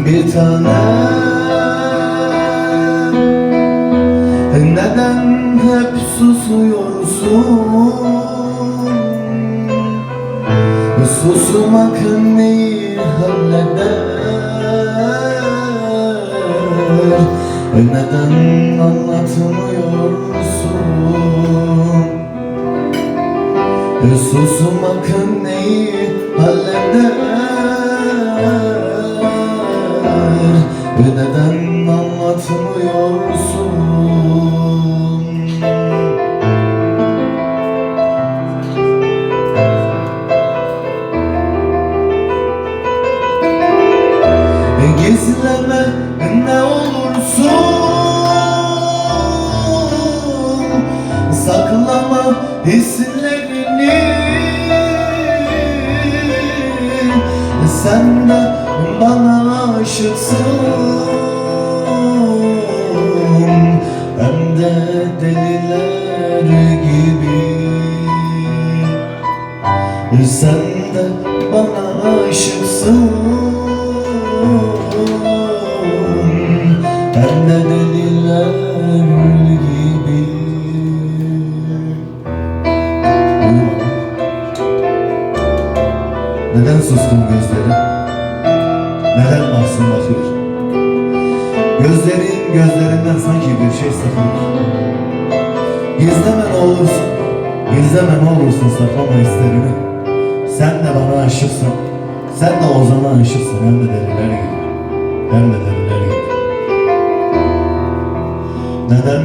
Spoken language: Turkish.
bir tanem. Neden hep susuyorsun? Susmak neyi halleder? Neden anlatmıyorsun? Susmak neyi halleder? Neden anlatmıyorsun? Gizleme ne olursun, saklama hislerini. Sen de bana aşıksın, hem de deliler gibi. Sen de bana aşıksın, hem de deliler gibi. Neden sustun gözlerin? Neden mahzun bakıyor? Gözlerinden sanki bir şey saklıyor. Gizleme ne olursun, gizleme ne olursun, saklama hislerini. Sen de bana aşıksın, sen de Ozan'a aşıksın, hem de deliler gibi. Hem de deliler gibi. Neden